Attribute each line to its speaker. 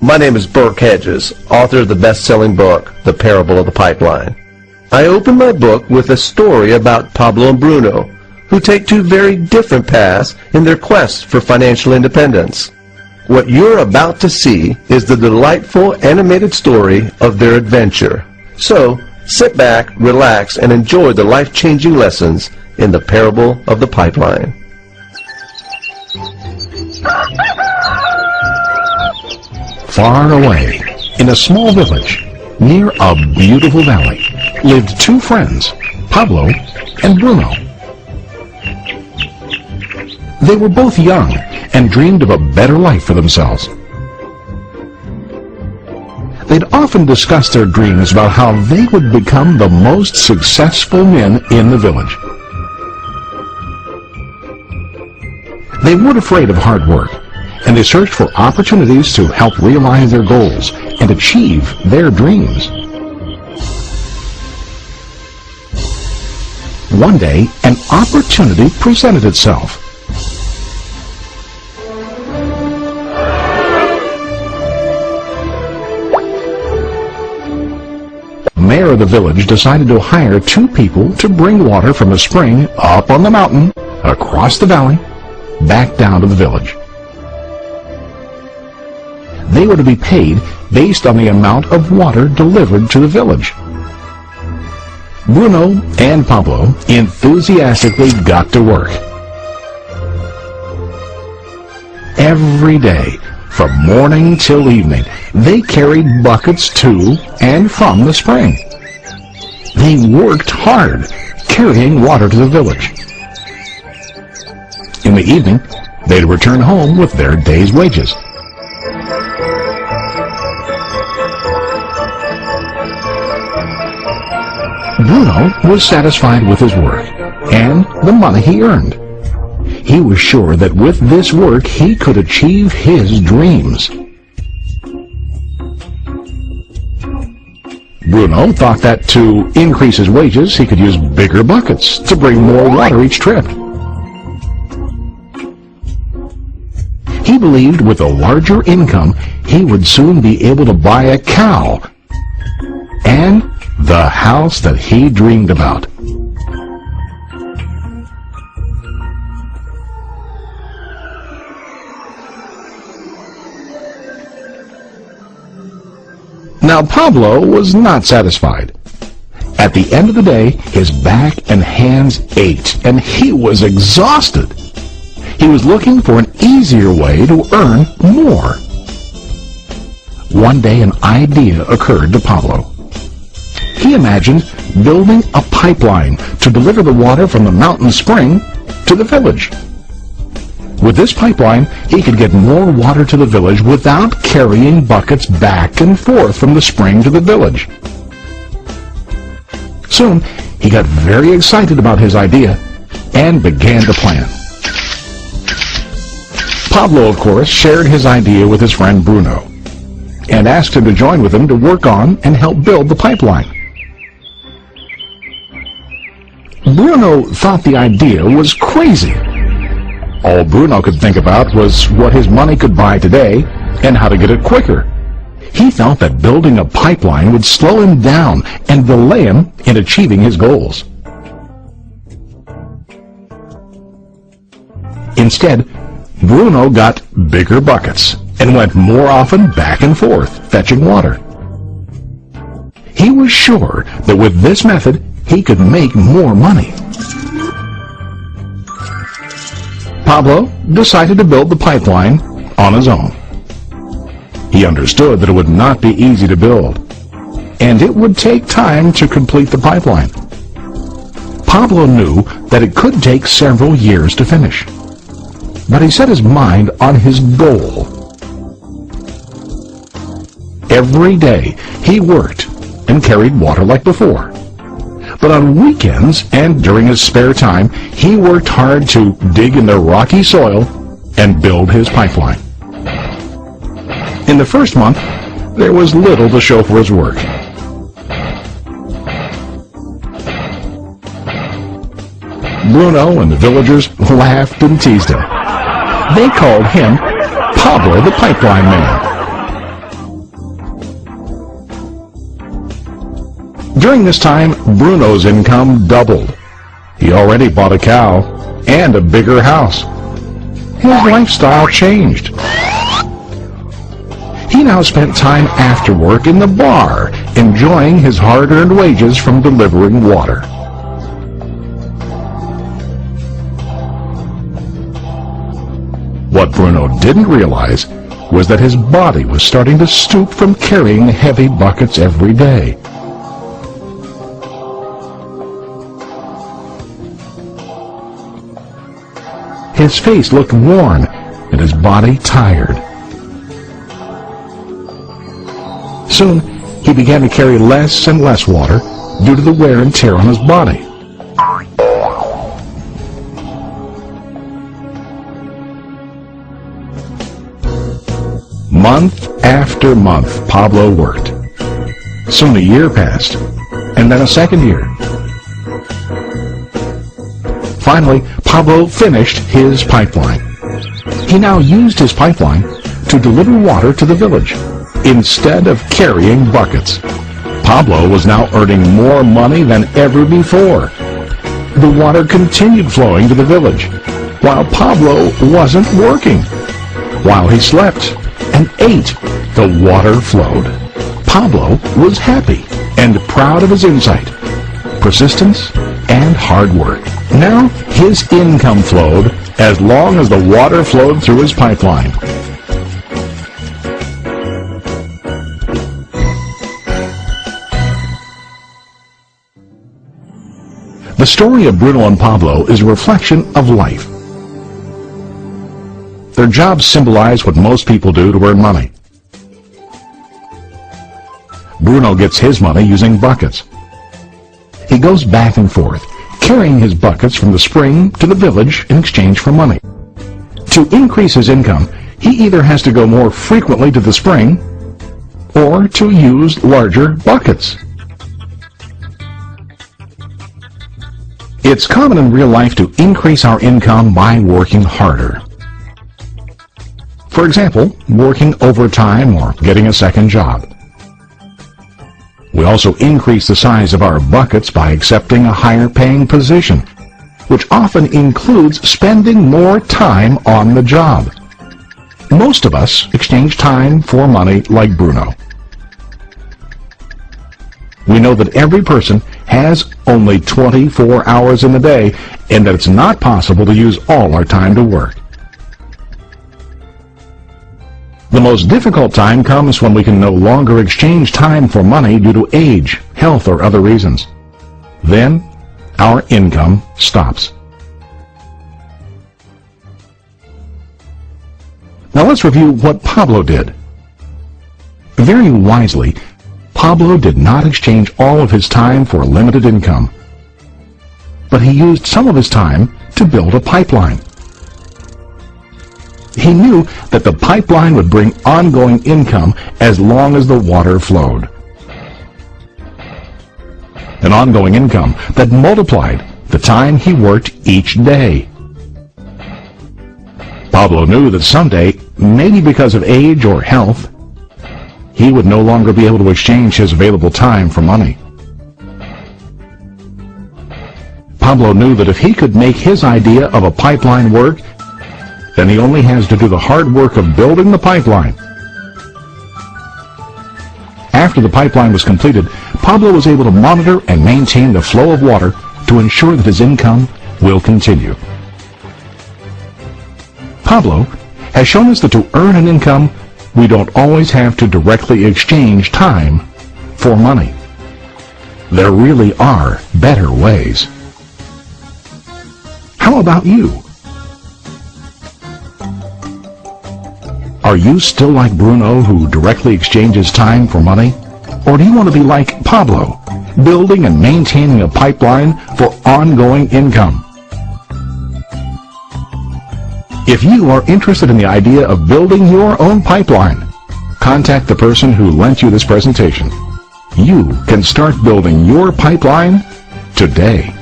Speaker 1: My name is Burke Hedges, author of the best-selling book, The Parable of the Pipeline. I open my book with a story about Pablo and Bruno, who take two very different paths in their quest for financial independence. What you're about to see is the delightful animated story of their adventure. So, sit back, relax, and enjoy the life-changing lessons in The Parable of the Pipeline.
Speaker 2: Far away, in a small village, near a beautiful valley, lived two friends, Pablo and Bruno. They were both young and dreamed of a better life for themselves. They'd often discussed their dreams about how they would become the most successful men in the village. They weren't afraid of hard work, and they searched for opportunities to help realize their goals and achieve their dreams. One day, an opportunity presented itself. The mayor of the village decided to hire two people to bring water from a spring up on the mountain, across the valley, back down to the village. They were to be paid based on the amount of water delivered to the village. Bruno and Pablo enthusiastically got to work. Every day, from morning till evening, they carried buckets to and from the spring. They worked hard, carrying water to the village. In the evening, they'd return home with their day's wages. Bruno was satisfied with his work and the money he earned. He was sure that with this work he could achieve his dreams. Bruno thought that to increase his wages he could use bigger buckets to bring more water each trip. He believed with a larger income he would soon be able to buy a cow and the house that he dreamed about. Now Pablo was not satisfied. At the end of the day, his back and hands ached, and he was exhausted. He was looking for an easier way to earn more. One day an idea occurred to Pablo. He imagined building a pipeline to deliver the water from the mountain spring to the village. With this pipeline, he could get more water to the village without carrying buckets back and forth from the spring to the village. Soon, he got very excited about his idea and began to plan. Pablo, of course, shared his idea with his friend Bruno and asked him to join with him to work on and help build the pipeline. Bruno thought the idea was crazy. All Bruno could think about was what his money could buy today and how to get it quicker. He felt that building a pipeline would slow him down and delay him in achieving his goals. Instead, Bruno got bigger buckets and went more often back and forth, fetching water. He was sure that with this method, he could make more money. Pablo decided to build the pipeline on his own. He understood that it would not be easy to build, and it would take time to complete the pipeline. Pablo knew that it could take several years to finish, but he set his mind on his goal. Every day he worked and carried water like before. But on weekends and during his spare time, he worked hard to dig in the rocky soil and build his pipeline. In the first month, there was little to show for his work. Bruno and the villagers laughed and teased him. They called him Pablo the Pipeline Man. During this time, Bruno's income doubled. He already bought a cow and a bigger house. His lifestyle changed. He now spent time after work in the bar, enjoying his hard-earned wages from delivering water. What Bruno didn't realize was that his body was starting to stoop from carrying heavy buckets every day. His face looked worn and his body tired. Soon, he began to carry less and less water due to the wear and tear on his body. Month after month, Pablo worked. Soon a year passed, and then a second year. Finally, Pablo finished his pipeline. He now used his pipeline to deliver water to the village instead of carrying buckets. Pablo was now earning more money than ever before. The water continued flowing to the village, while Pablo wasn't working. While he slept and ate, the water flowed. Pablo was happy and proud of his insight, persistence, and hard work. Now his income flowed as long as the water flowed through his pipeline. The story of Bruno and Pablo is a reflection of life. Their jobs symbolize what most people do to earn money. Bruno gets his money using buckets. He goes back and forth, carrying his buckets from the spring to the village in exchange for money. To increase his income, he either has to go more frequently to the spring or to use larger buckets. It's common in real life to increase our income by working harder. For example, working overtime or getting a second job. We also increase the size of our buckets by accepting a higher paying position, which often includes spending more time on the job. Most of us exchange time for money like Bruno. We know that every person has only 24 hours in the day and that it's not possible to use all our time to work. The most difficult time comes when we can no longer exchange time for money due to age, health, or other reasons. Then, our income stops. Now let's review what Pablo did. Very wisely, Pablo did not exchange all of his time for limited income, but he used some of his time to build a pipeline. He knew that the pipeline would bring ongoing income as long as the water flowed. An ongoing income that multiplied the time he worked each day. Pablo knew that someday, maybe because of age or health, he would no longer be able to exchange his available time for money. Pablo knew that if he could make his idea of a pipeline work, then he only has to do the hard work of building the pipeline. After the pipeline was completed, Pablo was able to monitor and maintain the flow of water to ensure that his income will continue. Pablo has shown us that to earn an income, we don't always have to directly exchange time for money. There really are better ways. How about you? Are you still like Bruno, who directly exchanges time for money? Or do you want to be like Pablo, building and maintaining a pipeline for ongoing income? If you are interested in the idea of building your own pipeline, contact the person who lent you this presentation. You can start building your pipeline today.